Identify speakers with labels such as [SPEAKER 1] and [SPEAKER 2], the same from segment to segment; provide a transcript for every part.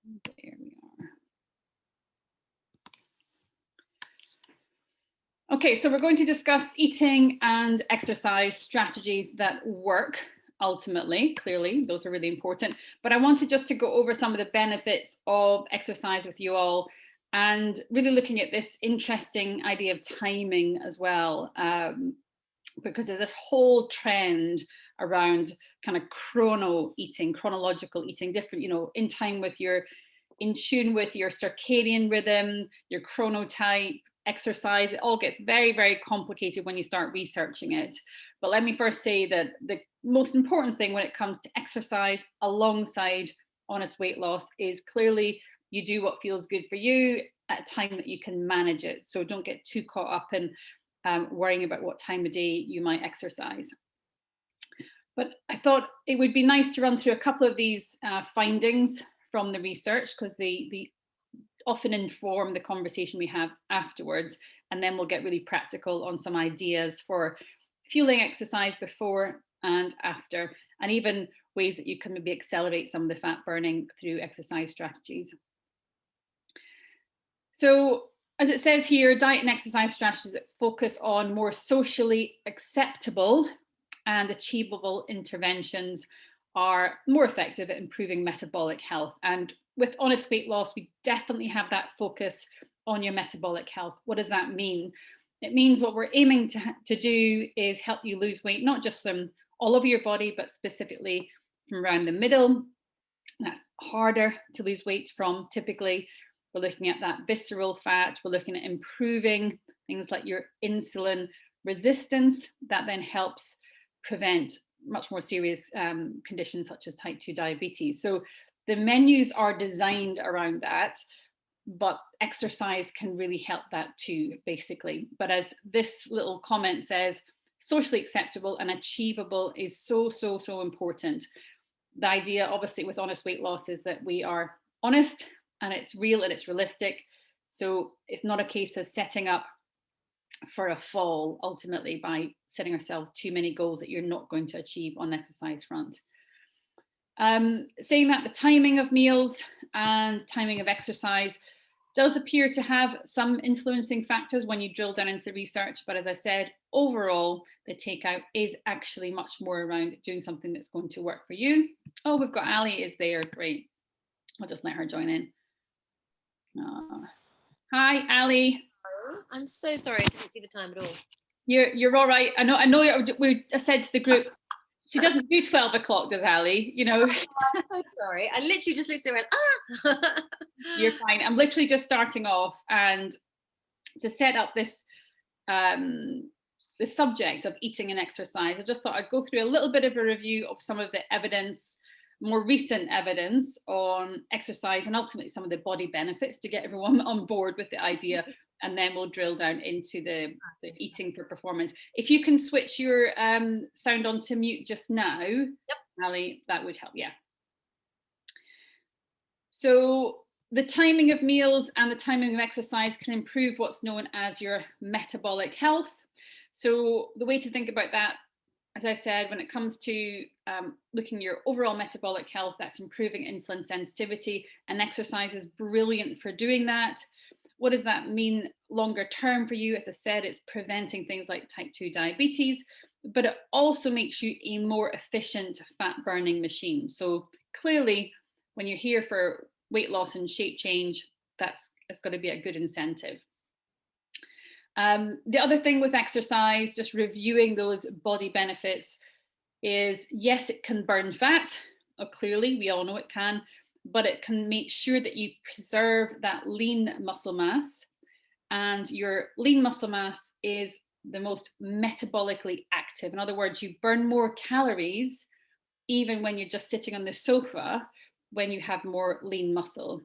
[SPEAKER 1] There we are. Okay, so we're going to discuss eating and exercise strategies that work ultimately. Clearly, those are really important. But I wanted just to go over some of the benefits of exercise with you all, and really looking at this interesting idea of timing as well, because there's this whole trend around kind of chronological eating, different, in time with in tune with your circadian rhythm, your chronotype, exercise. It all gets very, very complicated when you start researching it. But let me first say that the most important thing when it comes to exercise alongside honest weight loss is clearly you do what feels good for you at a time that you can manage it. So don't get too caught up in worrying about what time of day you might exercise. But I thought it would be nice to run through a couple of these findings from the research, because they often inform the conversation we have afterwards, and then we'll get really practical on some ideas for fueling exercise before and after, and even ways that you can maybe accelerate some of the fat burning through exercise strategies. So as it says here, diet and exercise strategies that focus on more socially acceptable and achievable interventions are more effective at improving metabolic health. And with honest weight loss, we definitely have that focus on your metabolic health. What does that mean? It means what we're aiming to do is help you lose weight, not just from all over your body, but specifically from around the middle. That's harder to lose weight from typically. We're looking at that visceral fat. We're looking at improving things like your insulin resistance. That then helps prevent much more serious conditions such as type 2 diabetes. So the menus are designed around that, but exercise can really help that too, basically. But as this little comment says, socially acceptable and achievable is so, so, so important. The idea, obviously, with honest weight loss is that we are honest and it's real and it's realistic. So it's not a case of setting up for a fall ultimately by setting ourselves too many goals that you're not going to achieve on the exercise front. Saying that, the timing of meals and timing of exercise does appear to have some influencing factors when you drill down into the research. But as I said, overall, the takeout is actually much more around doing something that's going to work for you. Oh, we've got Ali is there. Great. I'll just let her join in. Hi, Ali.
[SPEAKER 2] I'm so sorry, I didn't see the time at all.
[SPEAKER 1] You're all right. I know. We said to the group, she doesn't do 12 o'clock, does Ali?
[SPEAKER 2] Oh, I'm so sorry. I literally just looked at her and went,
[SPEAKER 1] You're fine. I'm literally just starting off, and to set up this the subject of eating and exercise, I just thought I'd go through a little bit of a review of some of the evidence, more recent evidence on exercise and ultimately some of the body benefits to get everyone on board with the idea. And then we'll drill down into the eating for performance. If you can switch your sound on to mute just now,
[SPEAKER 2] yep.
[SPEAKER 1] Ali, that would help. Yeah. So the timing of meals and the timing of exercise can improve what's known as your metabolic health. So the way to think about that, as I said, when it comes to looking at your overall metabolic health, that's improving insulin sensitivity, and exercise is brilliant for doing that. What does that mean longer term for you? As I said, it's preventing things like type 2 diabetes, but it also makes you a more efficient fat burning machine. So clearly, when you're here for weight loss and shape change, it's got to be a good incentive. The other thing with exercise, just reviewing those body benefits, is yes, it can burn fat. Oh, clearly, we all know it can, but it can make sure that you preserve that lean muscle mass. And your lean muscle mass is the most metabolically active. In other words, you burn more calories even when you're just sitting on the sofa when you have more lean muscle.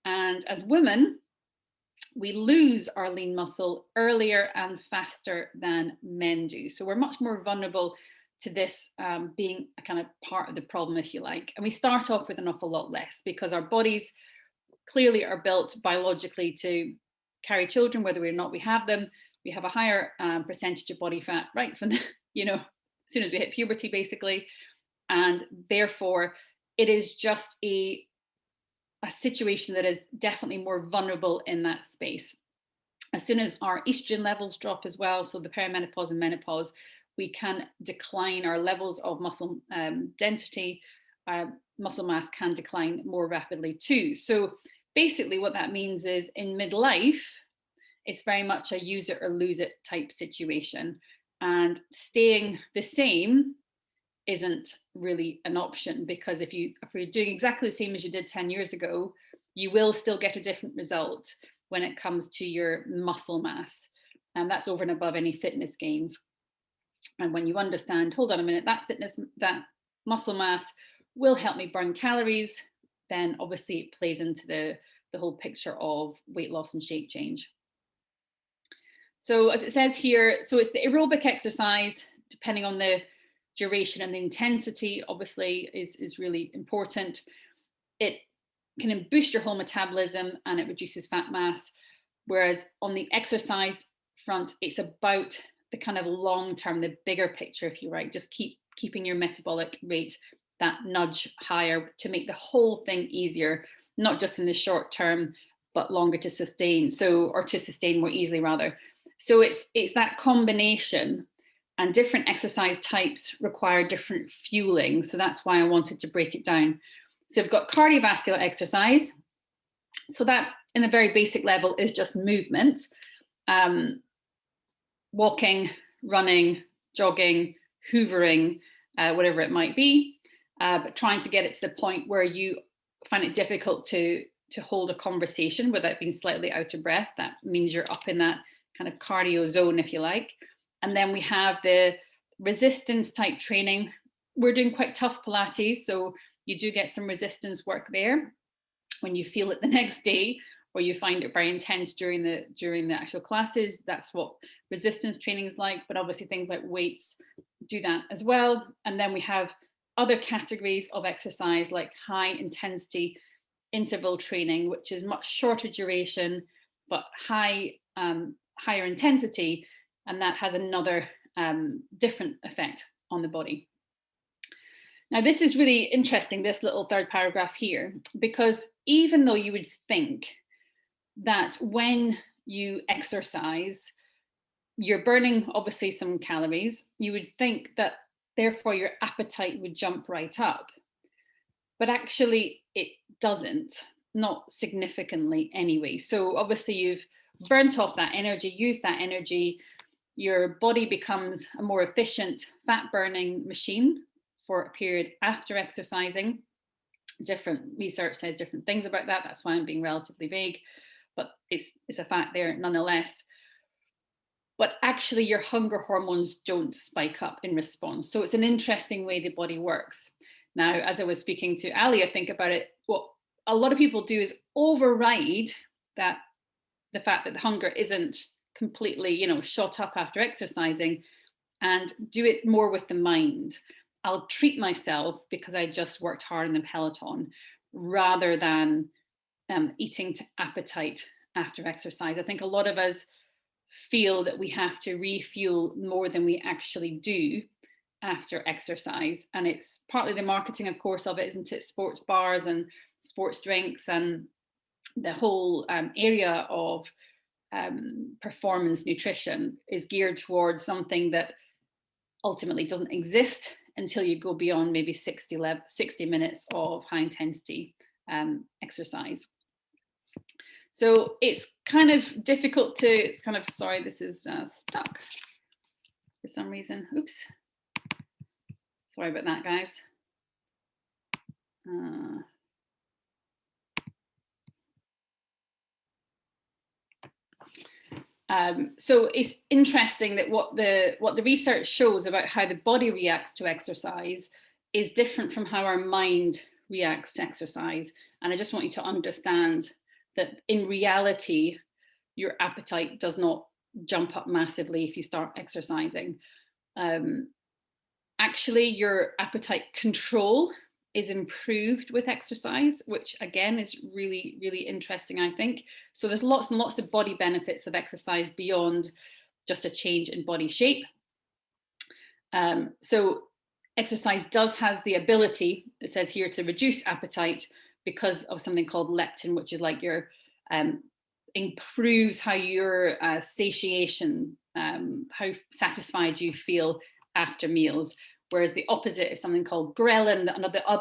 [SPEAKER 1] And as women, we lose our lean muscle earlier and faster than men do. So we're much more vulnerable to this being a kind of part of the problem, if you like. And we start off with an awful lot less because our bodies clearly are built biologically to carry children, whether or not we have them. We have a higher percentage of body fat right from the, as soon as we hit puberty, basically. And therefore, it is just a a situation that is definitely more vulnerable in that space. As soon as our estrogen levels drop as well, so the perimenopause and menopause, we can decline our levels of muscle density. Muscle mass can decline more rapidly too. So basically what that means is in midlife, it's very much a use it or lose it type situation. And staying the same isn't really an option, because if you're doing exactly the same as you did 10 years ago, you will still get a different result when it comes to your muscle mass. And that's over and above any fitness gains. And when you understand, hold on a minute, that muscle mass will help me burn calories, then obviously it plays into the whole picture of weight loss and shape change. So as it says here, so it's the aerobic exercise, depending on the duration and the intensity, obviously is really important. It can boost your whole metabolism and it reduces fat mass. Whereas on the exercise front, it's about the kind of long term, the bigger picture, if you like, just keeping your metabolic rate that nudge higher to make the whole thing easier, not just in the short term, but longer to sustain. Or to sustain more easily rather. So it's that combination, and different exercise types require different fueling. So that's why I wanted to break it down. So we've got cardiovascular exercise. So that in a very basic level is just movement, walking, running, jogging, hoovering, whatever it might be, but trying to get it to the point where you find it difficult to hold a conversation without being slightly out of breath. That means you're up in that kind of cardio zone, if you like. And then we have the resistance type training. We're doing quite tough Pilates, so you do get some resistance work there when you feel it the next day, or you find it very intense during the actual classes. That's what resistance training is like. But obviously things like weights do that as well. And then we have other categories of exercise like high intensity interval training, which is much shorter duration but higher intensity, and that has another different effect on the body. Now, this is really interesting, this little third paragraph here, because even though you would think that when you exercise, you're burning obviously some calories, you would think that therefore your appetite would jump right up. But actually it doesn't, not significantly anyway. So obviously you've burnt off that energy, used that energy, your body becomes a more efficient fat burning machine for a period after exercising. Different research says different things about that. That's why I'm being relatively vague, but it's a fact there nonetheless. But actually your hunger hormones don't spike up in response. So it's an interesting way the body works. Now, as I was speaking to Ali, I think about it, what a lot of people do is override that, the fact that the hunger isn't completely, shot up after exercising, and do it more with the mind. I'll treat myself because I just worked hard in the Peloton, rather than eating to appetite after exercise. I think a lot of us feel that we have to refuel more than we actually do after exercise. And it's partly the marketing, of course, of it, isn't it? Sports bars and sports drinks and the whole area of performance nutrition is geared towards something that ultimately doesn't exist until you go beyond maybe 60 minutes of high intensity exercise. So it's kind of difficult to, sorry, this is stuck for some reason. Oops. Sorry about that, guys. So it's interesting that what the research shows about how the body reacts to exercise is different from how our mind reacts to exercise. And I just want you to understand that in reality, your appetite does not jump up massively if you start exercising. Actually, your appetite control is improved with exercise, which again is really, really interesting, I think. So there's lots and lots of body benefits of exercise beyond just a change in body shape. So exercise does have the ability, it says here, to reduce appetite, because of something called leptin, which is like your improves how your satiation, how satisfied you feel after meals. Whereas the opposite is something called ghrelin,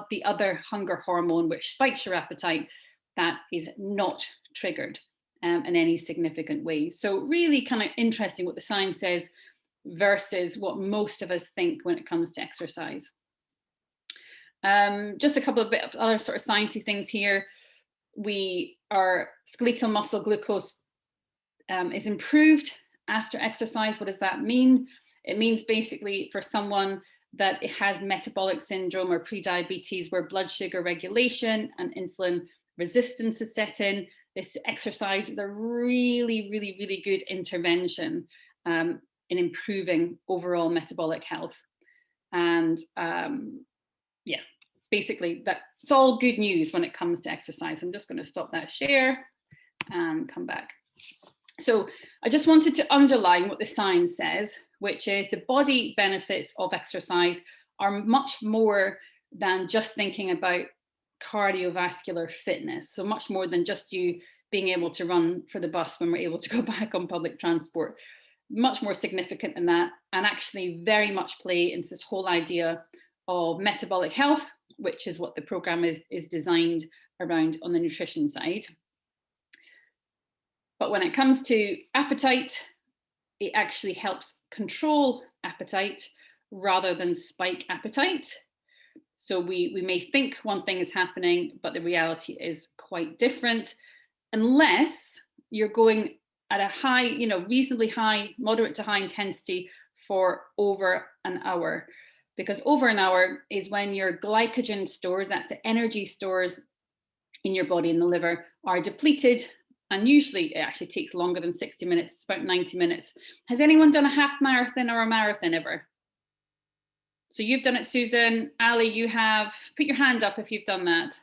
[SPEAKER 1] the other hunger hormone, which spikes your appetite, that is not triggered in any significant way. So really kind of interesting what the science says versus what most of us think when it comes to exercise. Just a couple of bit of other sort of sciencey things here. Our skeletal muscle glucose is improved after exercise. What does that mean? It means basically for someone that it has metabolic syndrome or pre-diabetes, where blood sugar regulation and insulin resistance is set in, this exercise is a really, really, really good intervention in improving overall metabolic health. And yeah, basically that's all good news when it comes to exercise. I'm just going to stop that share and come back. So I just wanted to underline what the science says, which is the body benefits of exercise are much more than just thinking about cardiovascular fitness. So much more than just you being able to run for the bus when we're able to go back on public transport. Much more significant than that, and actually very much play into this whole idea of metabolic health, which is what the program is designed around on the nutrition side. But when it comes to appetite, it actually helps control appetite rather than spike appetite. So we may think one thing is happening, but the reality is quite different, unless you're going at a high, reasonably high, moderate to high intensity for over an hour. Because over an hour is when your glycogen stores, that's the energy stores in your body, in the liver, are depleted. And usually it actually takes longer than 60 minutes, it's about 90 minutes. Has anyone done a half marathon or a marathon ever? So you've done it, Susan. Ali, you have. Put your hand up if you've done that.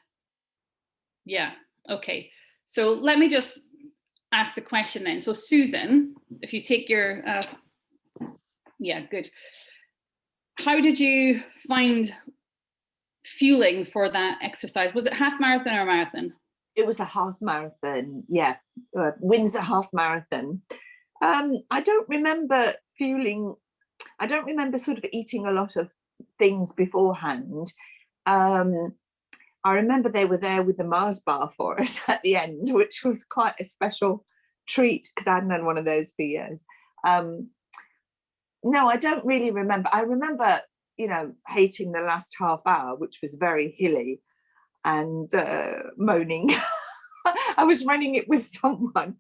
[SPEAKER 1] Yeah, okay. So let me just ask the question then. So Susan, if you take your, yeah, good. How did you find fueling for that exercise? Was it half marathon or a marathon?
[SPEAKER 3] It was a half marathon, yeah. Windsor half marathon. I don't remember fueling. I don't remember sort of eating a lot of things beforehand. I remember they were there with the Mars bar for us at the end, which was quite a special treat because I hadn't had one of those for years. No, I don't really remember. I remember, hating the last half hour, which was very hilly, and moaning. I was running it with someone,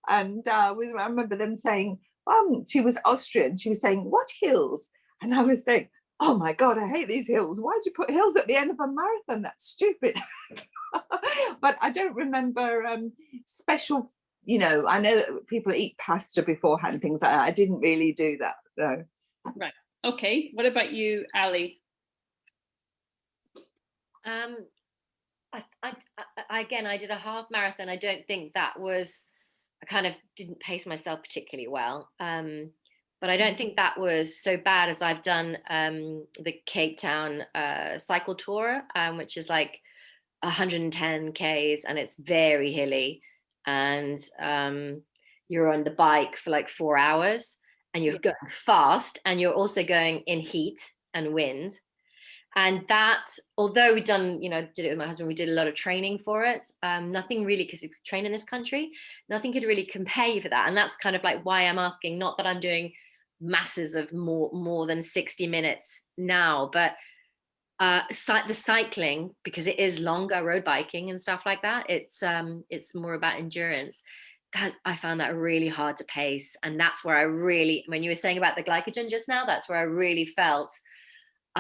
[SPEAKER 3] and I remember them saying, she was Austrian, she was saying, "What hills?" And I was saying, "Oh my God, I hate these hills. Why'd you put hills at the end of a marathon? That's stupid." But I don't remember special, I know that people eat pasta beforehand, things like that. I didn't really do that, no.
[SPEAKER 1] Right, okay. What about you, Ali?
[SPEAKER 2] Again, I did a half marathon. I don't think that was, I kind of didn't pace myself particularly well. But I don't think that was so bad, as I've done the Cape Town cycle tour, which is like 110 Ks, and it's very hilly. And you're on the bike for like 4 hours, and you're going fast, and you're also going in heat and wind. And that, although we did it with my husband, we did a lot of training for it. Nothing really, because we train in this country, nothing could really compare for that. And that's kind of like why I'm asking, not that I'm doing masses of more than 60 minutes now, but the cycling, because it is longer, road biking and stuff like that, it's more about endurance. I found that really hard to pace. And that's where I really, when you were saying about the glycogen just now, that's where I really felt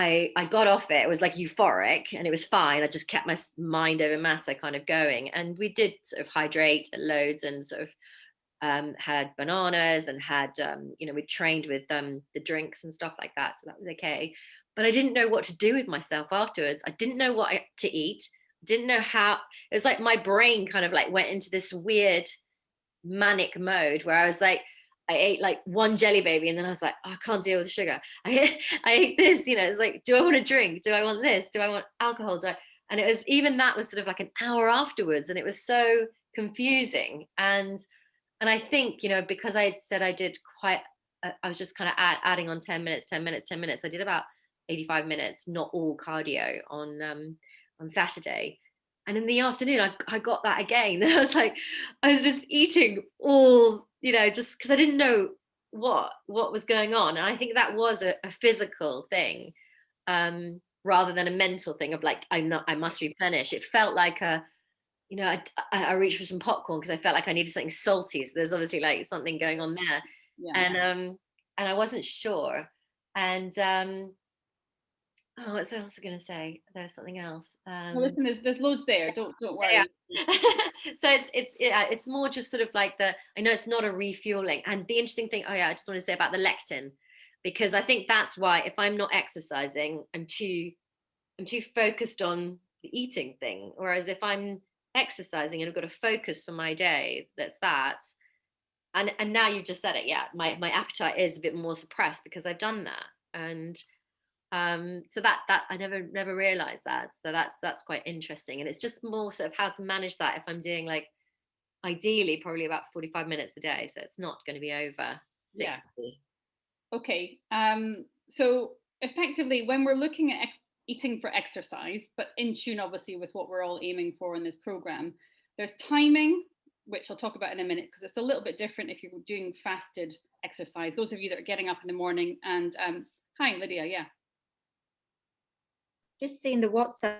[SPEAKER 2] I got off it. It was like euphoric and it was fine. I just kept my mind over matter kind of going. And we did sort of hydrate loads and sort of had bananas and had, we trained with the drinks and stuff like that. So that was okay. But I didn't know what to do with myself afterwards. I didn't know what to eat. Didn't know how. It was like my brain kind of like went into this weird manic mode where I was like, I ate like one jelly baby and then I was like, oh, I can't deal with sugar. I ate this, it's like, do I want a drink? Do I want this? Do I want alcohol? And it was, even that was sort of like an hour afterwards, and it was so confusing. And I think, you know, because I had said I did quite, I was just kind of adding on 10 minutes, 10 minutes, 10 minutes. I did about 85 minutes, not all cardio, on Saturday. And in the afternoon, I got that again. And I was like, I was just eating all, you know, just because I didn't know what was going on. And I think that was a physical thing, rather than a mental thing of like, I must replenish. It felt like you know, I reached for some popcorn because I felt like I needed something salty. So there's obviously like something going on there.
[SPEAKER 1] Yeah.
[SPEAKER 2] And I wasn't sure. And oh, what else was I going to say? There's something else.
[SPEAKER 1] Well, listen, there's loads there. Don't worry.
[SPEAKER 2] Yeah. So it's more just sort of like I know it's not a refueling. And the interesting thing, I just want to say about the lectin, because I think that's why if I'm not exercising, I'm too focused on the eating thing. Whereas if I'm exercising and I've got a focus for my day, that's that. And now you just said it, yeah, my appetite is a bit more suppressed because I've done that. And so that I never realized that. So that's quite interesting. And it's just more sort of how to manage that if I'm doing, like, ideally probably about 45 minutes a day, so it's not going to be over 60.
[SPEAKER 1] Yeah. Okay. So effectively, when we're looking at eating for exercise, but in tune obviously with what we're all aiming for in this program, there's timing, which I'll talk about in a minute, because it's a little bit different if you're doing fasted exercise. Those of you that are getting up in the morning, and hi Lydia, yeah.
[SPEAKER 4] Just seeing the WhatsApp.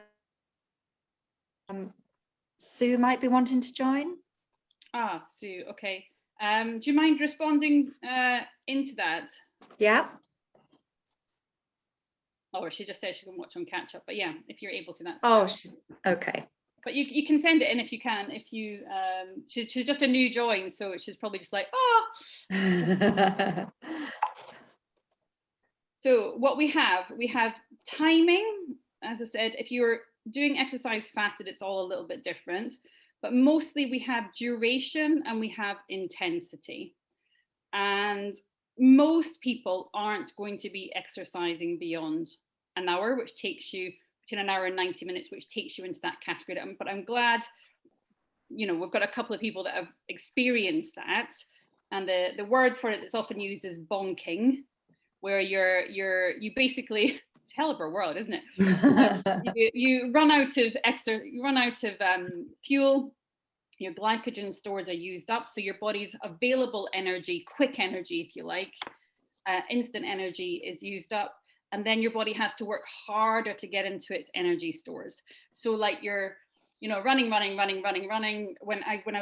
[SPEAKER 4] Sue might be wanting to join.
[SPEAKER 1] Ah, Sue, okay. Do you mind responding into that?
[SPEAKER 4] Yeah.
[SPEAKER 1] Or she just said she can watch on catch up, but yeah, if you're able to, that's
[SPEAKER 4] Okay.
[SPEAKER 1] But you can send it in if you can. If you she's just a new join, so she's probably just like, oh. So what we have timing. As I said, if you're doing exercise fasted, it's all a little bit different, but mostly we have duration and we have intensity. And most people aren't going to be exercising beyond an hour, which takes you between an hour and 90 minutes, which takes you into that category. But I'm glad, you know, we've got a couple of people that have experienced that. And the word for it that's often used is bonking, where you basically, it's hell of a world, isn't it? You run out of fuel. Your glycogen stores are used up, so your body's available energy, quick energy, if you like, instant energy is used up, and then your body has to work harder to get into its energy stores. So like you're, you know, running. When I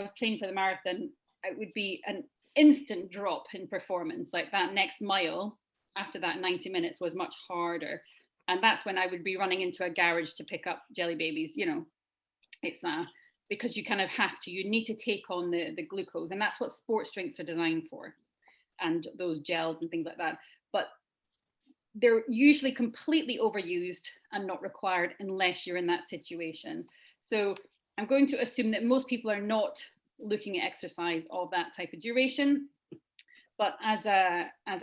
[SPEAKER 1] was training for the marathon, it would be an instant drop in performance. Like that next mile after that 90 minutes was much harder, and that's when I would be running into a garage to pick up jelly babies. You know, it's because you kind of you need to take on the glucose, and that's what sports drinks are designed for, and those gels and things like that. But they're usually completely overused and not required unless you're in that situation. So I'm going to assume that most people are not looking at exercise of that type of duration. But as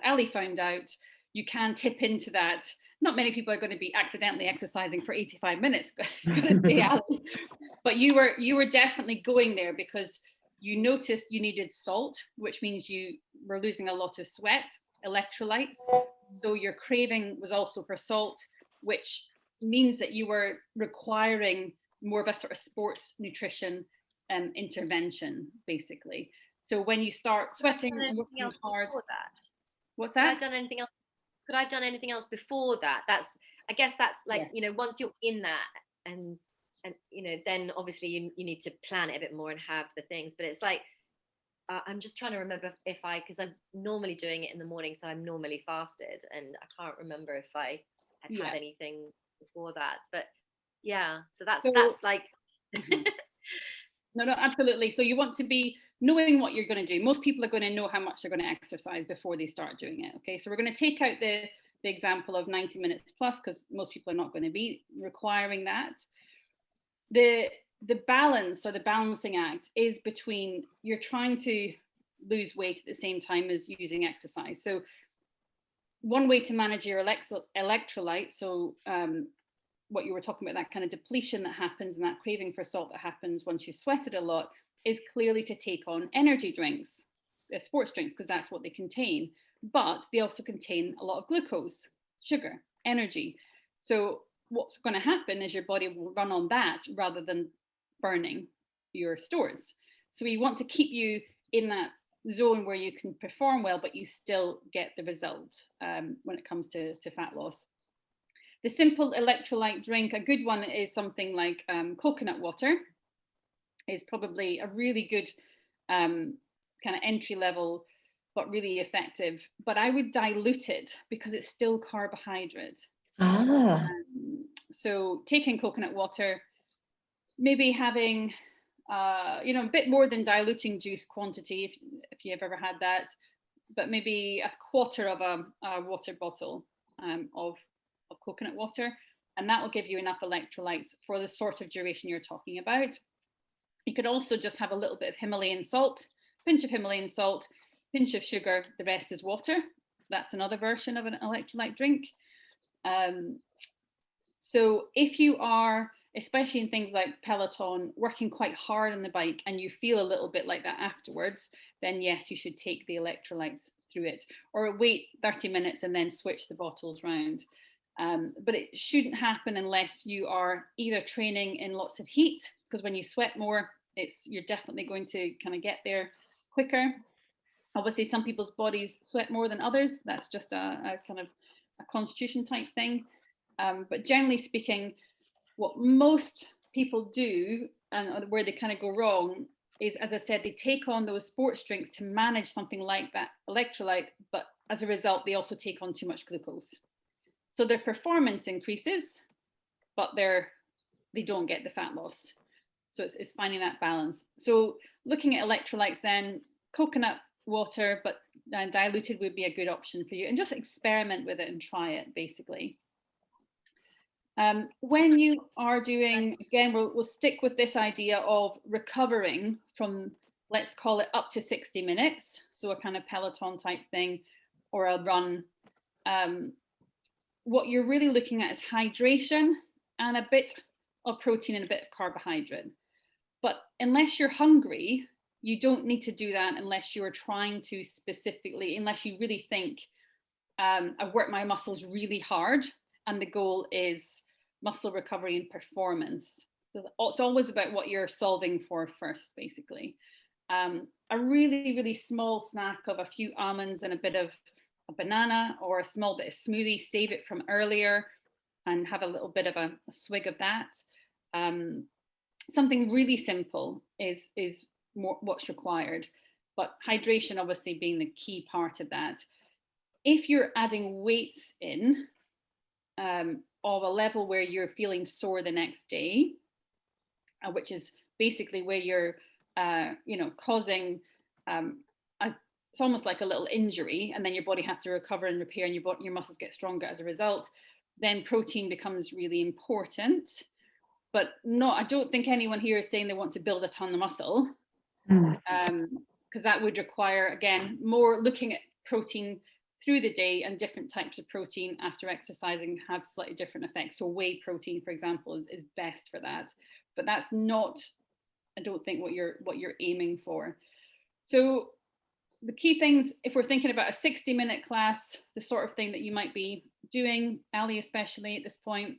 [SPEAKER 1] Ali found out, you can tip into that. Not many people are going to be accidentally exercising for 85 minutes, but you were definitely going there because you noticed you needed salt, which means you were losing a lot of sweat, electrolytes. So your craving was also for salt, which means that you were requiring more of a sort of sports nutrition intervention, basically. So when you start sweating and working hard, what's that?
[SPEAKER 2] Could I have done anything else before that? I guess that's like, you know, once you're in that and you know, then obviously you need to plan it a bit more and have the things. But it's like, I'm just trying to remember because I'm normally doing it in the morning, so I'm normally fasted, and I can't remember if I had anything before that. But yeah, so that's like.
[SPEAKER 1] No, absolutely. So you want to be knowing what you're going to do. Most people are going to know how much they're going to exercise before they start doing it. Okay, so we're going to take out the example of 90 minutes plus, because most people are not going to be requiring that. The balance, or the balancing act, is between you're trying to lose weight at the same time as using exercise. So one way to manage your electrolytes, so what you were talking about, that kind of depletion that happens and that craving for salt that happens once you sweated a lot, is clearly to take on energy drinks, sports drinks, because that's what they contain. But they also contain a lot of glucose, sugar, energy. So what's going to happen is your body will run on that rather than burning your stores. So we want to keep you in that zone where you can perform well, but you still get the result when it comes to fat loss. The simple electrolyte drink, a good one is something like coconut water, is probably a really good kind of entry level, but really effective. But I would dilute it because it's still carbohydrate. So taking coconut water, maybe having a bit more than diluting juice quantity, if you've ever had that, but maybe a quarter of a water bottle of coconut water, and that will give you enough electrolytes for the sort of duration you're talking about. You could also just have a little bit of Himalayan salt, pinch of Himalayan salt, pinch of sugar, the rest is water. That's another version of an electrolyte drink. So if you are, especially in things like Peloton, working quite hard on the bike and you feel a little bit like that afterwards, then yes, you should take the electrolytes through it, or wait 30 minutes and then switch the bottles round. But it shouldn't happen unless you are either training in lots of heat, because when you sweat more, you're definitely going to kind of get there quicker. Obviously, some people's bodies sweat more than others. That's just a kind of a constitution type thing. But generally speaking, what most people do, and where they kind of go wrong, is, as I said, they take on those sports drinks to manage something like that electrolyte, but as a result, they also take on too much glucose. So their performance increases, but they don't get the fat loss. So it's finding that balance. So looking at electrolytes then, coconut water, but diluted would be a good option for you, and just experiment with it and try it basically. When you are doing, again, we'll stick with this idea of recovering from, let's call it up to 60 minutes. So a kind of Peloton type thing, or a run. What you're really looking at is hydration and a bit of protein and a bit of carbohydrate. But unless you're hungry, you don't need to do that unless you're trying to specifically, unless you really think, I've worked my muscles really hard and the goal is muscle recovery and performance. So it's always about what you're solving for first, basically. A really, really small snack of a few almonds and a bit of a banana, or a small bit of smoothie, save it from earlier and have a little bit of a swig of that. Something really simple is more what's required, but hydration obviously being the key part of that. If you're adding weights in of a level where you're feeling sore the next day, which is basically where you're causing it's almost like a little injury, and then your body has to recover and repair, and your muscles get stronger as a result, then protein becomes really important. But I don't think anyone here is saying they want to build a ton of muscle, because that would require, again, more looking at protein through the day, and different types of protein after exercising have slightly different effects. So whey protein, for example, is best for that. But that's not, I don't think, what you're aiming for. So the key things, if we're thinking about a 60-minute class, the sort of thing that you might be doing, Ali especially at this point,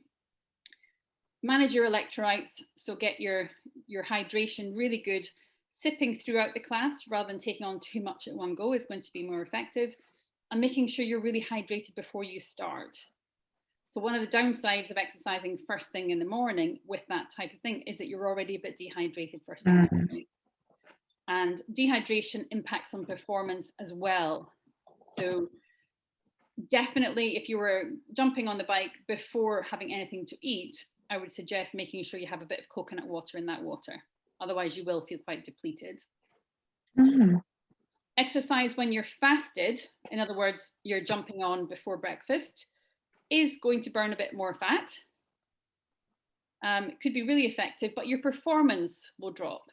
[SPEAKER 1] manage your electrolytes. So get your hydration really good. Sipping throughout the class rather than taking on too much at one go is going to be more effective. And making sure you're really hydrated before you start. So one of the downsides of exercising first thing in the morning with that type of thing is that you're already a bit dehydrated first thing in the morning. And dehydration impacts on performance as well. So definitely, if you were jumping on the bike before having anything to eat, I would suggest making sure you have a bit of coconut water in that water. Otherwise, you will feel quite depleted. Exercise when you're fasted, in other words, you're jumping on before breakfast, is going to burn a bit more fat. It could be really effective, but your performance will drop.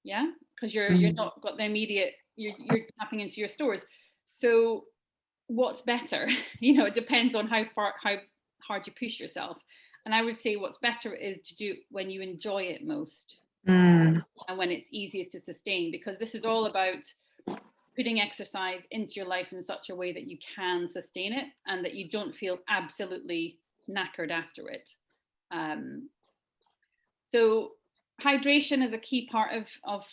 [SPEAKER 1] Yeah, because you're not got the immediate, you're tapping into your stores. So what's better? It depends on how hard you push yourself. And I would say what's better is to do it when you enjoy it most
[SPEAKER 4] Mm.
[SPEAKER 1] and when it's easiest to sustain, because this is all about putting exercise into your life in such a way that you can sustain it and that you don't feel absolutely knackered after it. So hydration is a key part of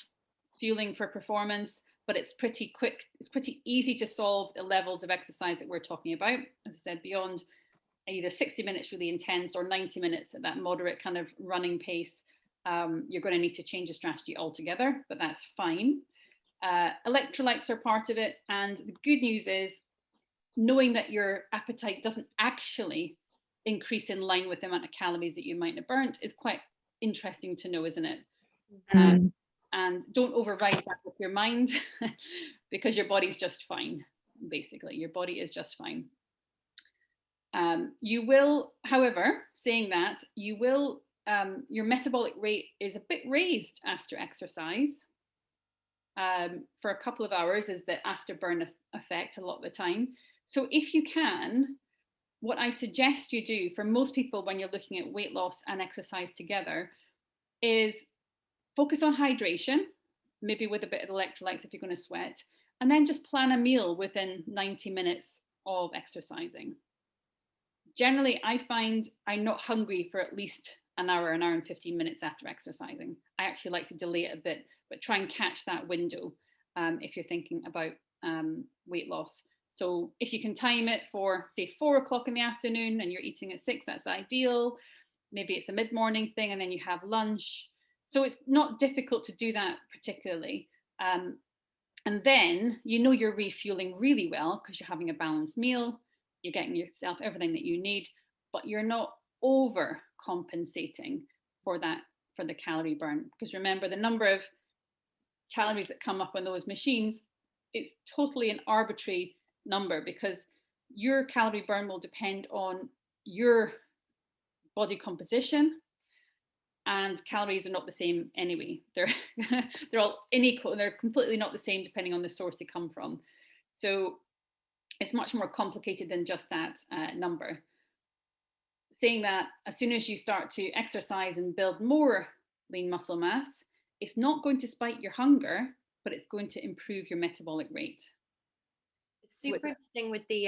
[SPEAKER 1] fueling for performance, but it's pretty quick. It's pretty easy to solve the levels of exercise that we're talking about. As I said, beyond either 60 minutes really intense or 90 minutes at that moderate kind of running pace, you're going to need to change the strategy altogether, but that's fine. Electrolytes are part of it. And the good news is knowing that your appetite doesn't actually increase in line with the amount of calories that you might have burnt is quite interesting to know, isn't it? And don't override that with your mind because your body's just fine. Basically, your body is just fine. You will, however, saying that, you will, your metabolic rate is a bit raised after exercise for a couple of hours, is the afterburn effect a lot of the time. So if you can, what I suggest you do for most people when you're looking at weight loss and exercise together is focus on hydration, maybe with a bit of electrolytes if you're going to sweat, and then just plan a meal within 90 minutes of exercising. Generally, I find I'm not hungry for at least an hour and 15 minutes after exercising. I actually like to delay it a bit, but try and catch that window if you're thinking about weight loss. So if you can time it for, say, 4 o'clock in the afternoon and you're eating at 6, that's ideal. Maybe it's a mid-morning thing and then you have lunch. So it's not difficult to do that particularly. And then you know you're refueling really well because you're having a balanced meal, you're getting yourself everything that you need, but you're not overcompensating for that, for the calorie burn. Because remember, the number of calories that come up on those machines, it's totally an arbitrary number because your calorie burn will depend on your body composition, and calories are not the same anyway. They're all unequal. They're completely not the same depending on the source they come from. So it's much more complicated than just that number. Saying that, as soon as you start to exercise and build more lean muscle mass, it's not going to spike your hunger, but it's going to improve your metabolic rate.
[SPEAKER 2] It's super interesting with the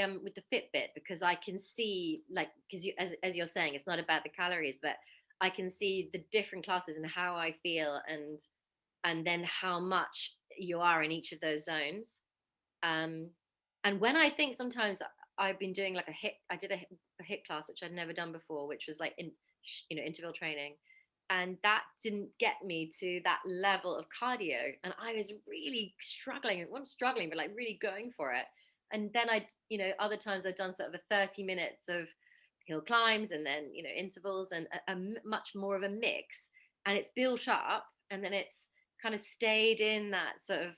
[SPEAKER 2] Fitbit, because I can see, like, because you, as you're saying, it's not about the calories, but I can see the different classes and how I feel, and then how much you are in each of those zones. And when I think sometimes I've been doing like I did a HIIT class, which I'd never done before, which was like interval training. And that didn't get me to that level of cardio. And I was really struggling, not struggling, but like really going for it. And then other times I've done sort of a 30 minutes of hill climbs and then, intervals and a much more of a mix. And it's built up and then it's kind of stayed in that sort of,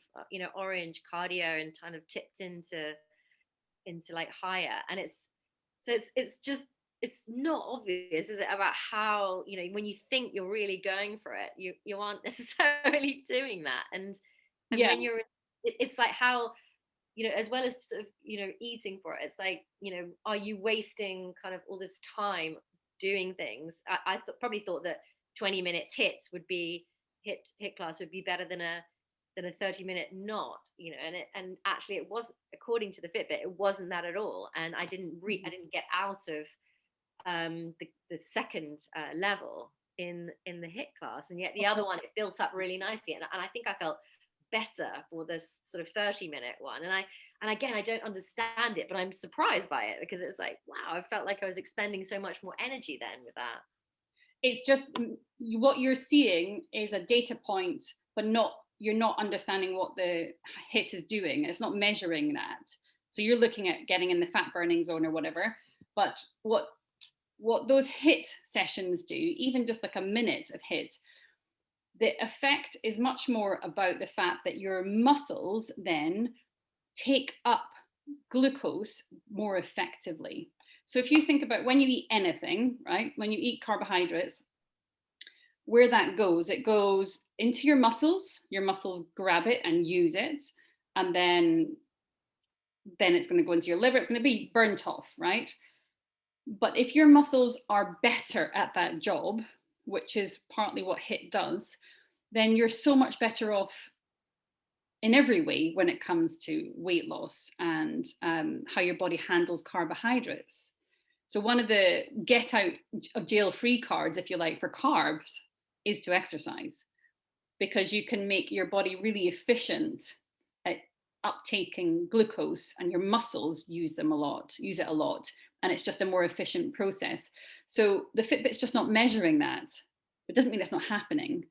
[SPEAKER 2] orange cardio and kind of tipped into like higher. And it's not obvious, is it, about how, when you think you're really going for it, you aren't necessarily doing that. And
[SPEAKER 1] Yeah.
[SPEAKER 2] when you're, it's like how, as well as sort of, eating for it, it's like, are you wasting kind of all this time doing things? I probably thought that 20 minutes HIIT class would be better than a 30-minute not, and actually it was, according to the Fitbit, it wasn't that at all. And I didn't get out of the second level in the HIIT class, and yet the other one, it built up really nicely, and I think I felt better for this sort of 30-minute one. And again, I don't understand it, but I'm surprised by it, because it's like, wow, I felt like I was expending so much more energy then with that.
[SPEAKER 1] It's just what you're seeing is a data point, but you're not understanding what the HIIT is doing. It's not measuring that. So you're looking at getting in the fat burning zone or whatever, but what those HIIT sessions do, even just like a minute of HIIT, the effect is much more about the fact that your muscles then take up glucose more effectively. So if you think about when you eat anything, right, when you eat carbohydrates, where that goes, it goes into your muscles grab it and use it, and then it's going to go into your liver, it's going to be burnt off, right? But if your muscles are better at that job, which is partly what HIIT does, then you're so much better off in every way when it comes to weight loss and how your body handles carbohydrates. So one of the get out of jail free cards, if you like, for carbs is to exercise, because you can make your body really efficient at uptaking glucose, and your muscles use it a lot, and it's just a more efficient process. So the Fitbit's just not measuring that. It doesn't mean it's not happening.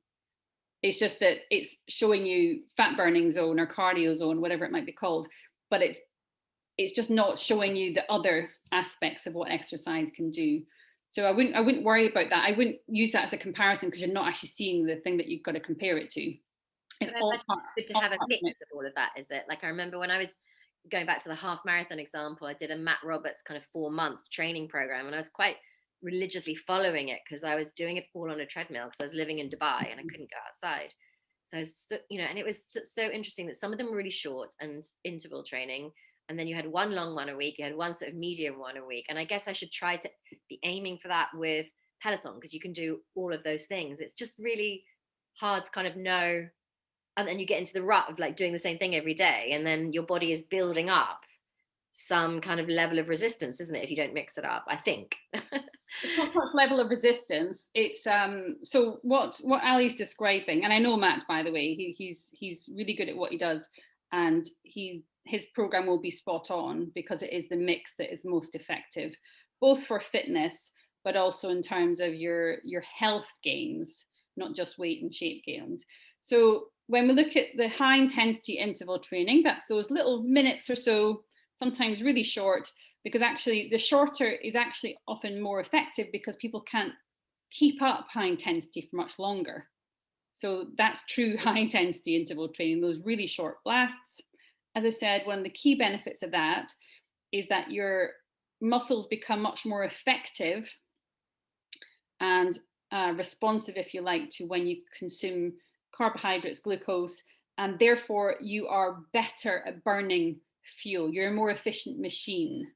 [SPEAKER 1] It's just that it's showing you fat burning zone or cardio zone, whatever it might be called, but it's just not showing you the other aspects of what exercise can do. So I wouldn't worry about that. I wouldn't use that as a comparison, because you're not actually seeing the thing that you've got to compare it to.
[SPEAKER 2] It's good to have a mix of all of that, is it? Like, I remember when I was going back to the half marathon example, I did a Matt Roberts kind of 4-month training program, and I was quite religiously following it because I was doing it all on a treadmill because I was living in Dubai and I couldn't go outside. So, and it was so interesting that some of them were really short and interval training. And then you had one long one a week, you had one sort of medium one a week. And I guess I should try to be aiming for that with Peloton, because you can do all of those things. It's just really hard to kind of know. And then you get into the rut of like doing the same thing every day. And then your body is building up some kind of level of resistance, isn't it, if you don't mix it up, I think.
[SPEAKER 1] It's not such level of resistance. It's so what Ali's describing, and I know Matt, by the way, he's really good at what he does, and his program will be spot on, because it is the mix that is most effective, both for fitness, but also in terms of your health gains, not just weight and shape gains. So when we look at the high intensity interval training, that's those little minutes or so, sometimes really short, because actually the shorter is actually often more effective, because people can't keep up high intensity for much longer. So that's true high intensity interval training, those really short blasts. As I said, one of the key benefits of that is that your muscles become much more effective and responsive, if you like, to when you consume carbohydrates, glucose, and therefore you are better at burning fuel. You're a more efficient machine.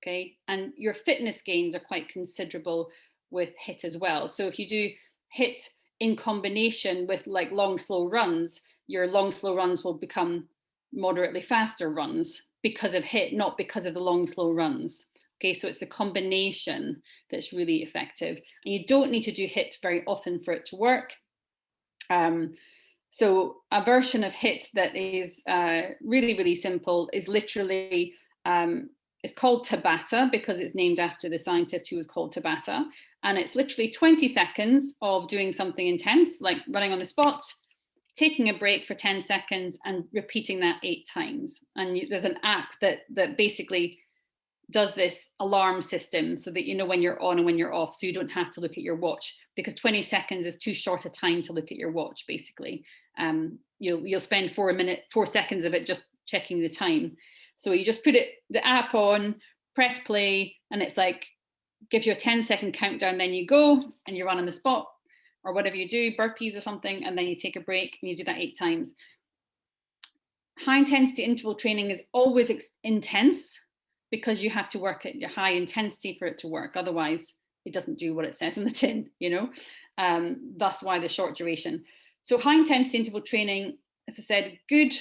[SPEAKER 1] Okay, and your fitness gains are quite considerable with HIIT as well. So if you do HIIT in combination with like long, slow runs, your long, slow runs will become moderately faster runs because of HIIT, not because of the long, slow runs. Okay, so it's the combination that's really effective. And you don't need to do HIIT very often for it to work. So a version of HIIT that is really, really simple is literally, it's called Tabata because it's named after the scientist who was called Tabata. And it's literally 20 seconds of doing something intense, like running on the spot, taking a break for 10 seconds and repeating that 8 times. And there's an app that basically does this alarm system so that you know when you're on and when you're off, so you don't have to look at your watch, because 20 seconds is too short a time to look at your watch, basically. You'll spend 4 seconds of it just checking the time. So you just put the app on, press play, and it's like, gives you a 10-second countdown, then you go and you run on the spot or whatever you do, burpees or something, and then you take a break and you do that 8 times. High intensity interval training is always intense because you have to work at your high intensity for it to work. Otherwise, it doesn't do what it says in the tin, you know? That's why the short duration. So high intensity interval training, as I said, good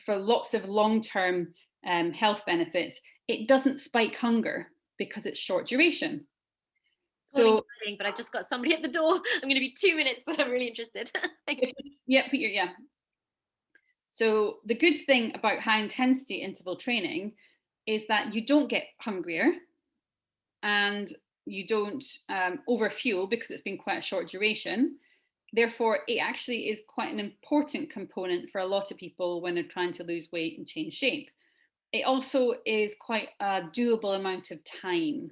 [SPEAKER 1] for lots of long-term health benefits. It doesn't spike hunger because it's short duration. So,
[SPEAKER 2] but I've just got somebody at the door. I'm going to be 2 minutes, but I'm really interested.
[SPEAKER 1] Yeah. So the good thing about high intensity interval training is that you don't get hungrier and you don't overfuel because it's been quite a short duration. Therefore, it actually is quite an important component for a lot of people when they're trying to lose weight and change shape. It also is quite a doable amount of time.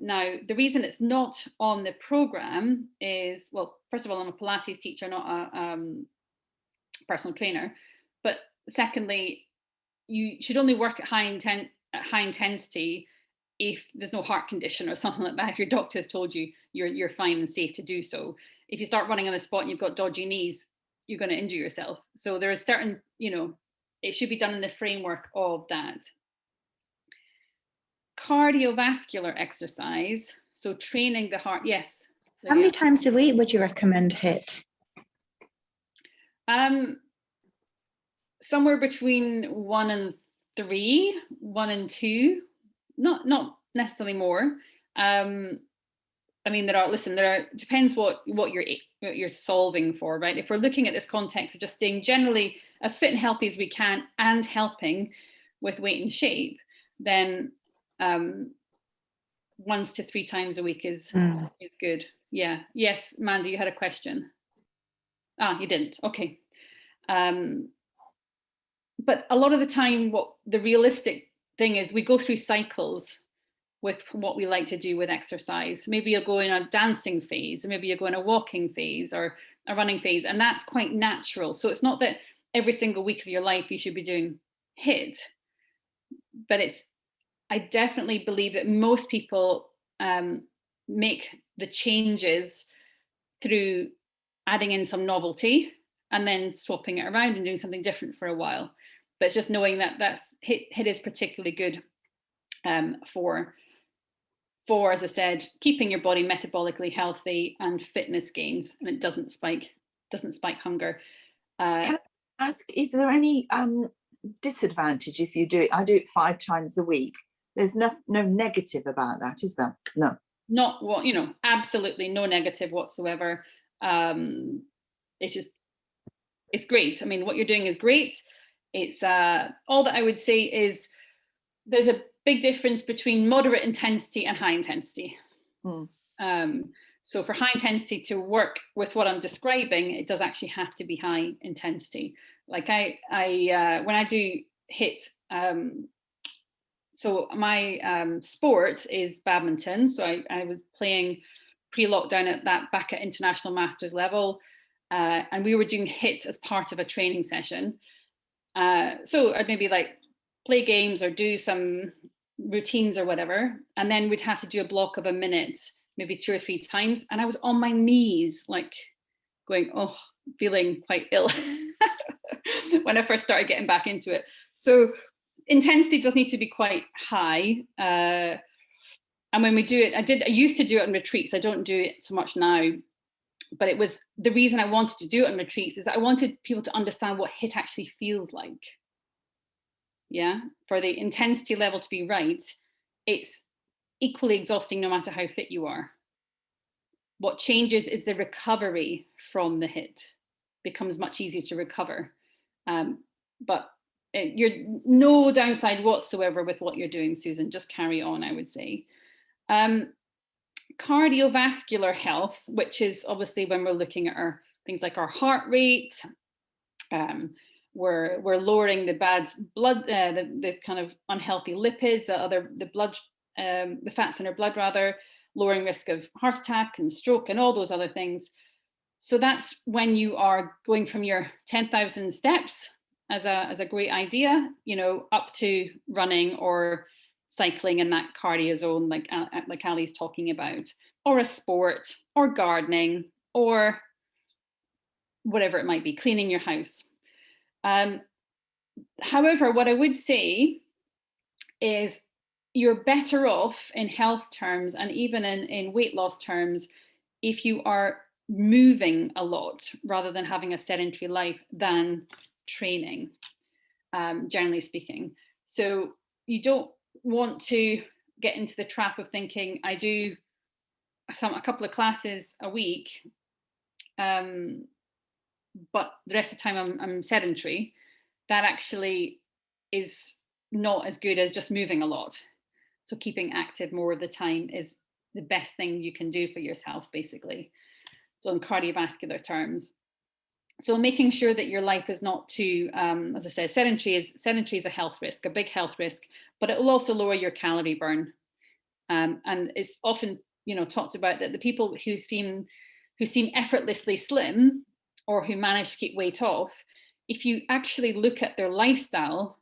[SPEAKER 1] Now, the reason it's not on the program is, well, first of all, I'm a Pilates teacher, not a personal trainer. But secondly, you should only work at high intensity if there's no heart condition or something like that. If your doctor has told you you're fine and safe to do so. If you start running on the spot and you've got dodgy knees, you're going to injure yourself. So there is certain, it should be done in the framework of that. cardiovascular exercise, so training the heart, yes.
[SPEAKER 4] How many times a week would you recommend HIIT?
[SPEAKER 1] Somewhere between 1 and 3, 1 and 2, not necessarily more. I mean, there are depends what you're solving for, right? If we're looking at this context of just staying generally as fit and healthy as we can and helping with weight and shape, then 1 to 3 times a week is good. Yeah. Yes, Mandy, you had a question. You didn't. Okay. But a lot of the time, what the realistic thing is, we go through cycles with what we like to do with exercise. Maybe you'll go in a dancing phase, or maybe you'll go in a walking phase or a running phase, and that's quite natural. So it's not that every single week of your life you should be doing HIIT, but I definitely believe that most people make the changes through adding in some novelty and then swapping it around and doing something different for a while. But it's just knowing that HIIT is particularly good for, as I said, keeping your body metabolically healthy and fitness gains, and it doesn't spike hunger.
[SPEAKER 3] Can I ask, is there any disadvantage if you do it? I do it 5 times a week. There's no negative about that, is there? No.
[SPEAKER 1] Not what, absolutely no negative whatsoever. It's great. I mean, what you're doing is great. It's all that I would say is there's a big difference between moderate intensity and high intensity. So for high intensity to work with what I'm describing, it does actually have to be high intensity. Like I when I do HIIT, so my sport is badminton. So I was playing pre-lockdown back at international masters level, and we were doing HIIT as part of a training session. So I'd maybe like play games or do some routines or whatever, and then we'd have to do a block of a minute, maybe 2 or 3 times, and I was on my knees, like going, feeling quite ill when I first started getting back into it. So intensity does need to be quite high, and when we do it, I used to do it on retreats. I don't do it so much now, but it was the reason I wanted to do it on retreats is that I wanted people to understand what HIIT actually feels like. Yeah, for the intensity level to be right, it's equally exhausting no matter how fit you are. What changes is the recovery from the HIIT becomes much easier to recover. But you're no downside whatsoever with what you're doing, Susan. Just carry on, I would say. Cardiovascular health, which is obviously when we're looking at our things like our heart rate, we're lowering the bad blood, the kind of unhealthy lipids, the fats in our blood rather, lowering risk of heart attack and stroke and all those other things. So that's when you are going from your 10,000 steps as a great idea, up to running or cycling in that cardio zone, like Ali's talking about, or a sport, or gardening, or whatever it might be, cleaning your house. However, what I would say is you're better off in health terms and even in weight loss terms if you are moving a lot rather than having a sedentary life than training, generally speaking. So you don't want to get into the trap of thinking I do a couple of classes a week, but the rest of the time I'm sedentary. That actually is not as good as just moving a lot. So keeping active more of the time is the best thing you can do for yourself, basically. So in cardiovascular terms. So making sure that your life is not too, as I said, sedentary is a health risk, a big health risk, but it will also lower your calorie burn. And it's often, talked about that the people who seem effortlessly slim or who manage to keep weight off, if you actually look at their lifestyle,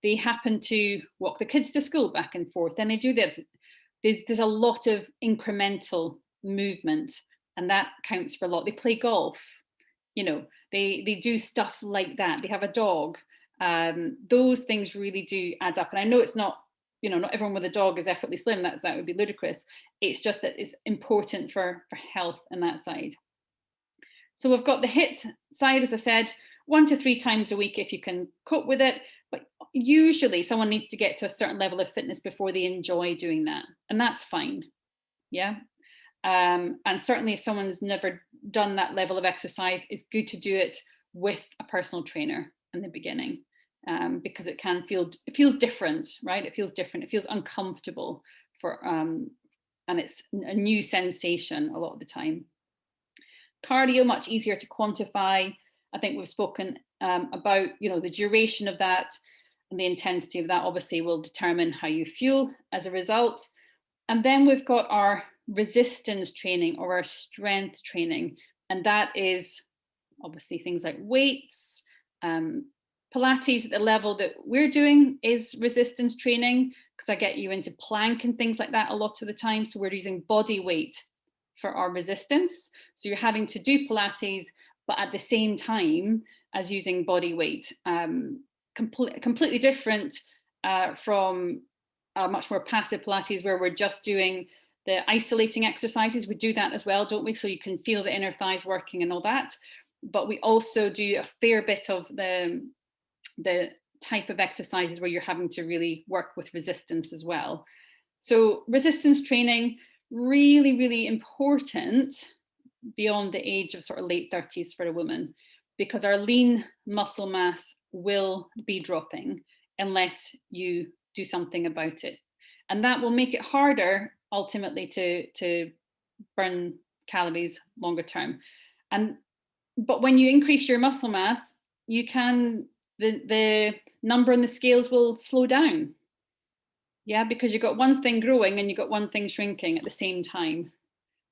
[SPEAKER 1] they happen to walk the kids to school back and forth, and they do that. There's a lot of incremental movement, and that counts for a lot. They play golf, they do stuff like that. They have a dog. Those things really do add up. And I know it's not not everyone with a dog is effortlessly slim. That would be ludicrous. It's just that it's important for health and that side. So we've got the HIIT side, as I said, 1 to 3 times a week if you can cope with it. But usually someone needs to get to a certain level of fitness before they enjoy doing that. And that's fine. Yeah. And certainly if someone's never done that level of exercise, it's good to do it with a personal trainer in the beginning, because it feels different, right? It feels different. It feels uncomfortable and it's a new sensation a lot of the time. Cardio, much easier to quantify. I think we've spoken about, the duration of that, and the intensity of that obviously will determine how you feel as a result. And then we've got our resistance training or our strength training. And that is obviously things like weights. Pilates at the level that we're doing is resistance training, because I get you into plank and things like that a lot of the time. So we're using body weight for our resistance. So you're having to do Pilates, but at the same time as using body weight. Completely different from much more passive Pilates, where we're just doing the isolating exercises. We do that as well, don't we? So you can feel the inner thighs working and all that. But we also do a fair bit of the type of exercises where you're having to really work with resistance as well. So resistance training, really, really important beyond the age of sort of late 30s for a woman, because our lean muscle mass will be dropping unless you do something about it. And that will make it harder ultimately to burn calories longer term. But when you increase your muscle mass, the number on the scales will slow down. Yeah, because you've got one thing growing and you've got one thing shrinking at the same time.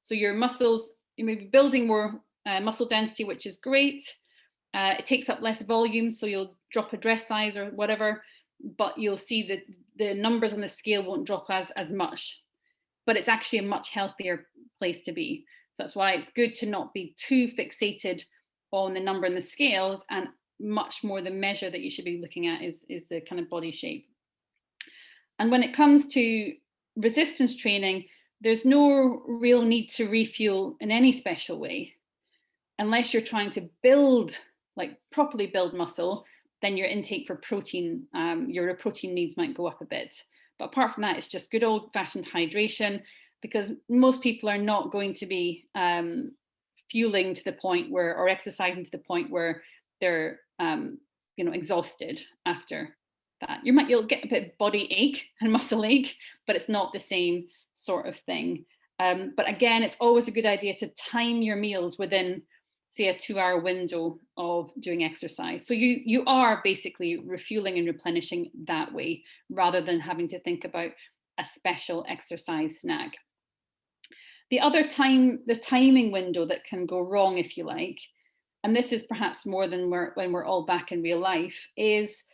[SPEAKER 1] So your muscles, you may be building more muscle density, which is great. It takes up less volume, so you'll drop a dress size or whatever, but you'll see that the numbers on the scale won't drop as much. But it's actually a much healthier place to be. So that's why it's good to not be too fixated on the number on the scales, and much more the measure that you should be looking at is the kind of body shape. And when it comes to resistance training, there's no real need to refuel in any special way. Unless you're trying to properly build muscle, then your intake for protein, your protein needs might go up a bit. But apart from that, it's just good old fashioned hydration, because most people are not going to be fueling to the point where, or exercising to the point where they're exhausted after that. You'll get a bit of body ache and muscle ache, but it's not the same sort of thing. But again, it's always a good idea to time your meals within, say, a 2-hour window of doing exercise. So you are basically refueling and replenishing that way, rather than having to think about a special exercise snack. The other the timing window that can go wrong, if you like, and this is perhaps more than when we're all back in real life, is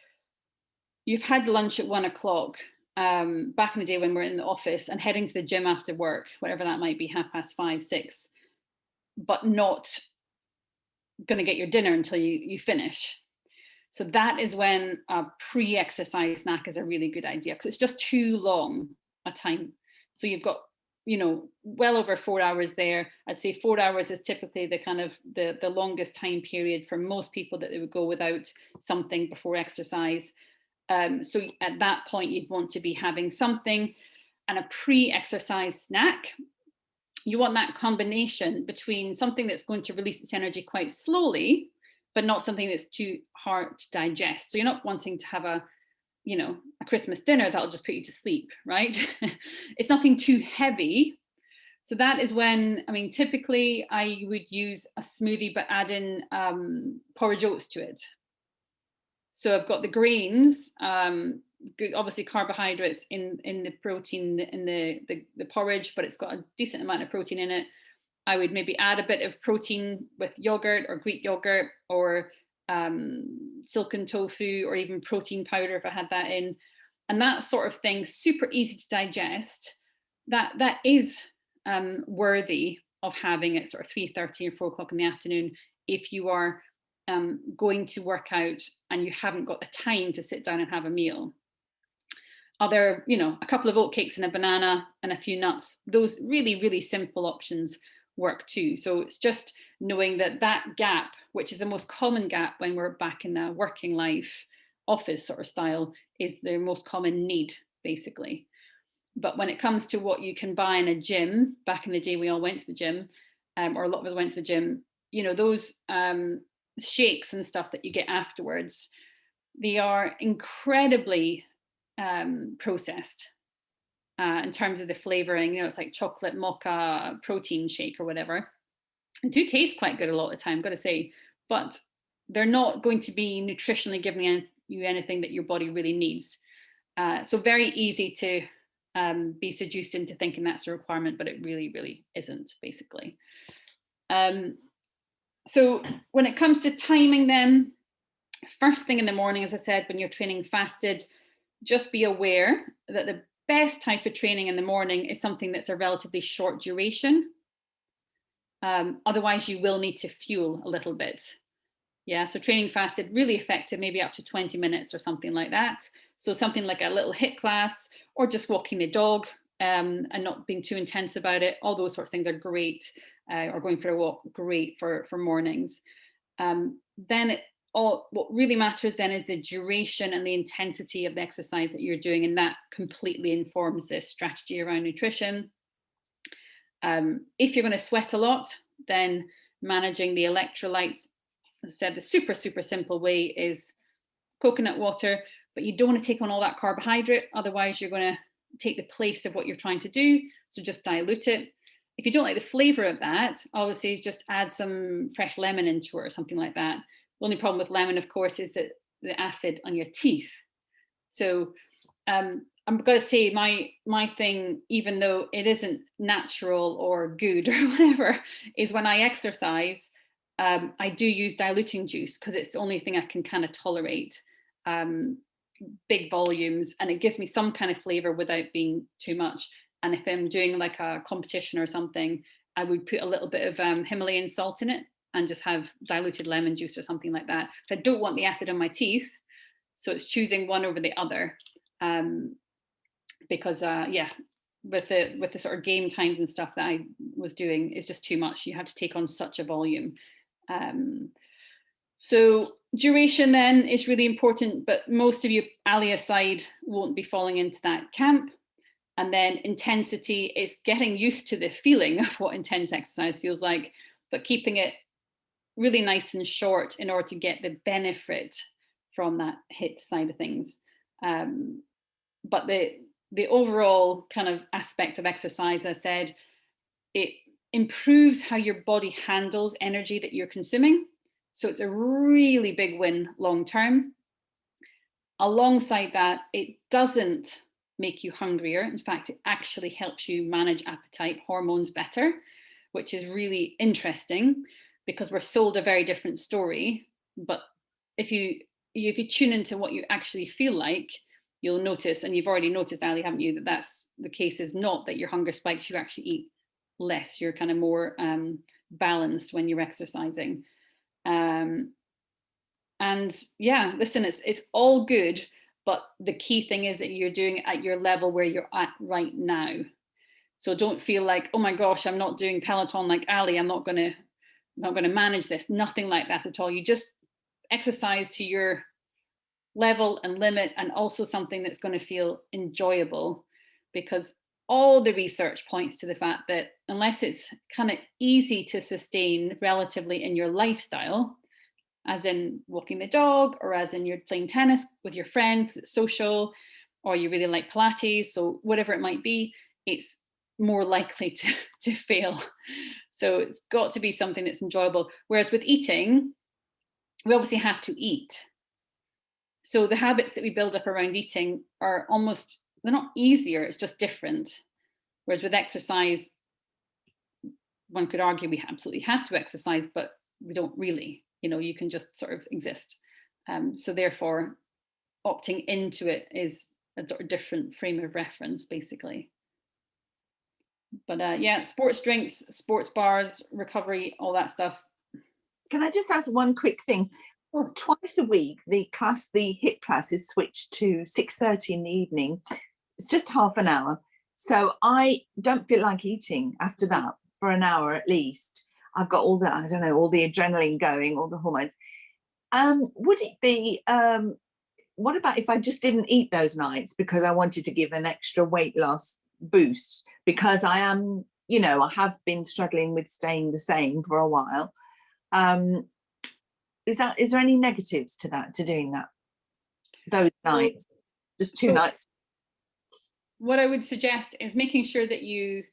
[SPEAKER 1] you've had lunch at 1 o'clock, back in the day when we're in the office, and heading to the gym after work, whatever that might be, 5:30, 6, but not going to get your dinner until you finish. So that is when a pre-exercise snack is a really good idea, because it's just too long a time. So you've got, well over 4 hours there. I'd say 4 hours is typically the kind of the longest time period for most people that they would go without something before exercise. So at that point, you'd want to be having something and a pre-exercise snack. You want that combination between something that's going to release its energy quite slowly, but not something that's too hard to digest. So you're not wanting to have a Christmas dinner that'll just put you to sleep, right? It's nothing too heavy. So that is when, typically I would use a smoothie, but add in porridge oats to it. So I've got the grains, good, obviously carbohydrates in the protein in the porridge, but it's got a decent amount of protein in it. I would maybe add a bit of protein with yogurt or Greek yogurt, or silken tofu, or even protein powder if I had that in. And that sort of thing, super easy to digest. That is worthy of having at sort of 3:30 or 4 o'clock in the afternoon if you are going to work out and you haven't got the time to sit down and have a meal. Other, a couple of oatcakes and a banana and a few nuts, those really, really simple options work too. So it's just knowing that that gap, which is the most common gap when we're back in the working life, office sort of style, is the most common need, basically. But when it comes to what you can buy in a gym, back in the day we all went to the gym, or a lot of us went to the gym, those shakes and stuff that you get afterwards, they are incredibly processed in terms of the flavoring. It's like chocolate mocha protein shake or whatever. They do taste quite good a lot of the time, got to say, but they're not going to be nutritionally giving you anything that your body really needs. So very easy to be seduced into thinking that's a requirement, but it really, really isn't, basically. So when it comes to timing them, first thing in the morning, as I said, when you're training fasted, just be aware that the best type of training in the morning is something that's a relatively short duration. Otherwise, you will need to fuel a little bit. Yeah, so training fasted, really effective, maybe up to 20 minutes or something like that. So something like a little HIIT class, or just walking the dog and not being too intense about it. All those sorts of things are great, or going for a walk, great for mornings. Then what really matters then is the duration and the intensity of the exercise that you're doing, and that completely informs the strategy around nutrition. If you're going to sweat a lot, then managing the electrolytes, as I said, the super, super simple way is coconut water, but you don't want to take on all that carbohydrate, otherwise you're going to take the place of what you're trying to do, so just dilute it. If you don't like the flavor of that, obviously just add some fresh lemon into it or something like that. The only problem with lemon, of course, is that the acid on your teeth. So I'm going to say my thing, even though it isn't natural or good or whatever, is when I exercise, I do use diluting juice because it's the only thing I can kind of tolerate, big volumes, and it gives me some kind of flavor without being too much. And if I'm doing like a competition or something, I would put a little bit of Himalayan salt in it and just have diluted lemon juice or something like that. So I don't want the acid on my teeth. So it's choosing one over the other. Because with the sort of game times and stuff that I was doing, it's just too much. You have to take on such a volume. So duration then is really important, but most of you, Ali aside, won't be falling into that camp. And then intensity is getting used to the feeling of what intense exercise feels like, but keeping it really nice and short in order to get the benefit from that HIIT side of things. But the overall kind of aspect of exercise, as I said, it improves how your body handles energy that you're consuming. So it's a really big win long term. Alongside that, it doesn't make you hungrier. In fact, it actually helps you manage appetite hormones better, which is really interesting because we're sold a very different story. But if you tune into what you actually feel like, you'll notice, and you've already noticed, Ali, haven't you, that that's the case, is not that your hunger spikes, you actually eat less. You're kind of more balanced when you're exercising. And yeah, listen, it's all good, but the key thing is that you're doing it at your level where you're at right now. So don't feel like, oh my gosh, I'm not doing Peloton like Ali, I'm not going to manage this. Nothing like that at all. You just exercise to your level and limit, and also something that's going to feel enjoyable, because all the research points to the fact that unless it's kind of easy to sustain relatively in your lifestyle, as in walking the dog, or as in you're playing tennis with your friends, it's social, or you really like Pilates, so whatever it might be, it's more likely to fail. So it's got to be something that's enjoyable. Whereas with eating, we obviously have to eat. So the habits that we build up around eating are almost, they're not easier, it's just different. Whereas with exercise, one could argue we absolutely have to exercise, but we don't really, you can just sort of exist. So therefore, opting into it is a different frame of reference, basically. But yeah, sports drinks, sports bars, recovery, all that stuff.
[SPEAKER 3] Can I just ask one quick thing? Well, twice a week, the HIIT class is switched to 6:30 in the evening. It's just half an hour. So I don't feel like eating after that for an hour at least. I've got all the, I don't know, all the adrenaline going, all the hormones. Would it be, what about if I just didn't eat those nights because I wanted to give an extra weight loss boost? Because I am, you know, I have been struggling with staying the same for a while. Is there any negatives to that, to doing that? Those nights, just 2 nights?
[SPEAKER 1] What I would suggest is making sure that you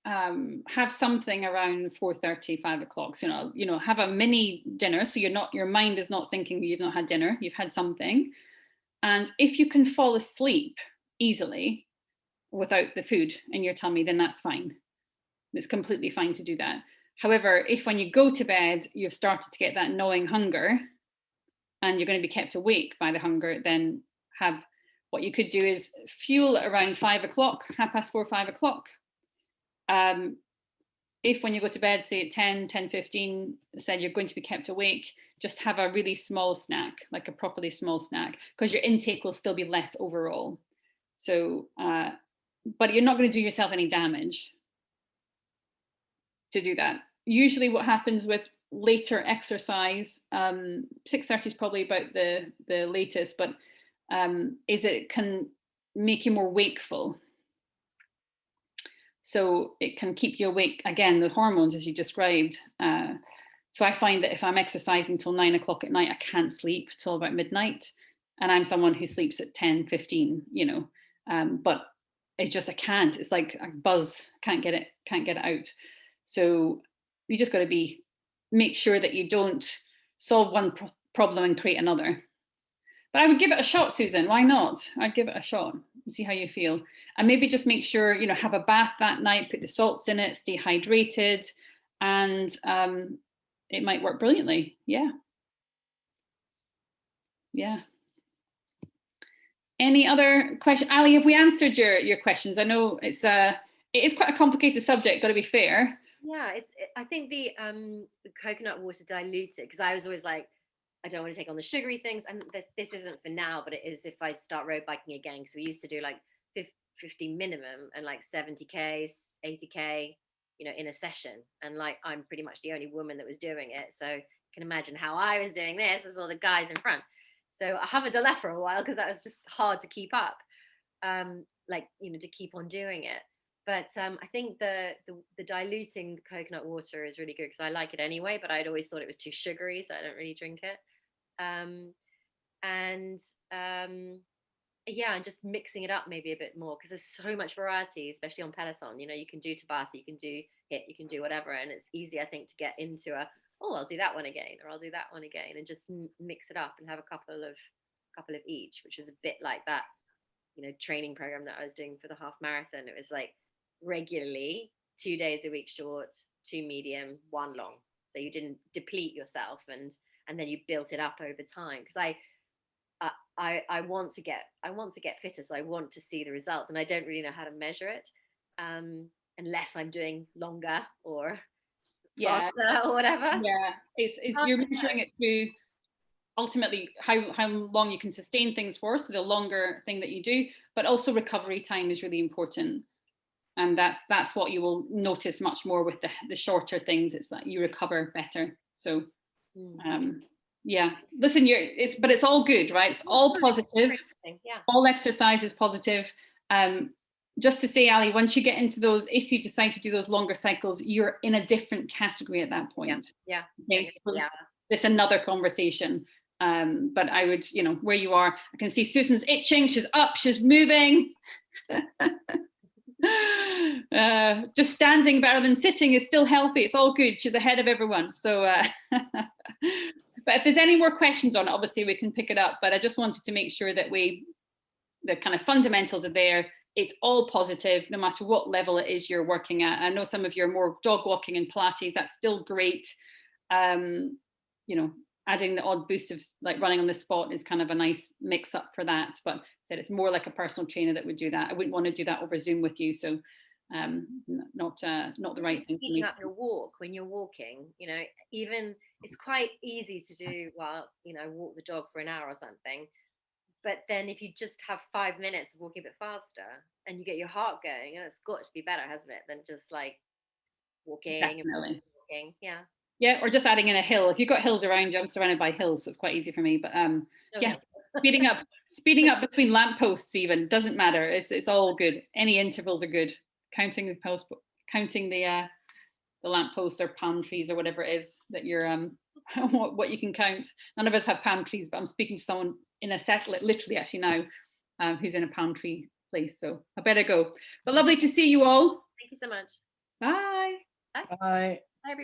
[SPEAKER 1] have something around 4:30, 5 o'clock. So, you know, have a mini dinner. So your mind is not thinking you've not had dinner, you've had something. And if you can fall asleep easily without the food in your tummy, then that's fine. It's completely fine to do that. However, if when you go to bed, you've started to get that gnawing hunger and you're going to be kept awake by the hunger, then what you could do is fuel around 5 o'clock, 4:30, 5 o'clock. If when you go to bed, say at 10:15, said you're going to be kept awake, just have a really small snack, like a properly small snack, because your intake will still be less overall. So, but you're not going to do yourself any damage to do that. Usually what happens with later exercise, 6:30 is probably about the latest, but is it can make you more wakeful. So it can keep you awake, again, the hormones as you described. So I find that if I'm exercising till 9 o'clock at night, I can't sleep till about midnight. And I'm someone who sleeps at 10:15, you know, but it's just, I can't, it's like a buzz, can't get it out. So you just got to make sure that you don't solve one problem and create another. But I would give it a shot, Susan. Why not? I'd give it a shot and see how you feel. And maybe just make sure, you know, have a bath that night, put the salts in it, stay hydrated, and it might work brilliantly. Yeah. Yeah. Any other question? Ali, have we answered your questions? I know it is quite a complicated subject, got to be fair.
[SPEAKER 2] Yeah, I think the coconut water diluted, because I was always like, I don't want to take on the sugary things, and this isn't for now, but it is if I start road biking again, because we used to do like 50 minimum and like 70k, 80k, you know, in a session, and like I'm pretty much the only woman that was doing it, so you can imagine how I was doing this as all the guys in front. So I haven't done that for a while because that was just hard to keep up, like, you know, to keep on doing it. But I think the diluting the coconut water is really good because I like it anyway, but I'd always thought it was too sugary, so I don't really drink it. Yeah, and just mixing it up maybe a bit more because there's so much variety, especially on Peloton. You know, you can do Tabata, you can do HIIT, you can do whatever, and it's easy, I think, to get into I'll do that one again, or I'll do that one again, and just mix it up and have a couple of each, which was a bit like that, you know, training program that I was doing for the half marathon. It was like regularly 2 days a week short, 2 medium, 1 long, so you didn't deplete yourself, and then you built it up over time, because I want to get fitter, so I want to see the results, and I don't really know how to measure it unless I'm doing longer or faster or whatever.
[SPEAKER 1] Yeah, it's you're measuring it through ultimately how long you can sustain things for, so the longer thing that you do, but also recovery time is really important. And that's what you will notice much more with the shorter things. It's that you recover better. So yeah, listen, but it's all good, right? It's all positive.
[SPEAKER 2] Yeah.
[SPEAKER 1] All exercise is positive. Just to say, Ali, once you get into those, if you decide to do those longer cycles, you're in a different category at that point.
[SPEAKER 2] Yeah.
[SPEAKER 1] Okay? Yeah. It's another conversation. But I would, you know, where you are, I can see Susan's itching, she's up, she's moving. Just standing better than sitting is still healthy. It's all good. She's ahead of everyone. So but if there's any more questions on it, obviously we can pick it up, but I just wanted to make sure that the kind of fundamentals are there. It's all positive no matter what level it is you're working at. I know some of you are more dog walking and Pilates, that's still great. You know, adding the odd boost of like running on the spot is kind of a nice mix up for that, but said it's more like a personal trainer that would do that. I wouldn't want to do that over Zoom with you. So not the right thing for
[SPEAKER 2] Speeding
[SPEAKER 1] me.
[SPEAKER 2] up your walk when you're walking, you know, even it's quite easy to do, well, you know, walk the dog for an hour or something. But then if you just have 5 minutes of walking a bit faster and you get your heart going, and it's got to be better, hasn't it, than just like walking and
[SPEAKER 1] Definitely.
[SPEAKER 2] walking. Yeah.
[SPEAKER 1] Yeah, or just adding in a hill. If you've got hills around you, I'm surrounded by hills, so it's quite easy for me. But
[SPEAKER 2] No
[SPEAKER 1] yeah,
[SPEAKER 2] hills.
[SPEAKER 1] speeding up between lampposts even doesn't matter. It's all good. Any intervals are good. Counting the lampposts or palm trees or whatever it is that you're what you can count. None of us have palm trees, but I'm speaking to someone in a set literally actually now who's in a palm tree place. So I better go. But lovely to see you all.
[SPEAKER 2] Thank you so much.
[SPEAKER 1] Bye.
[SPEAKER 5] Bye.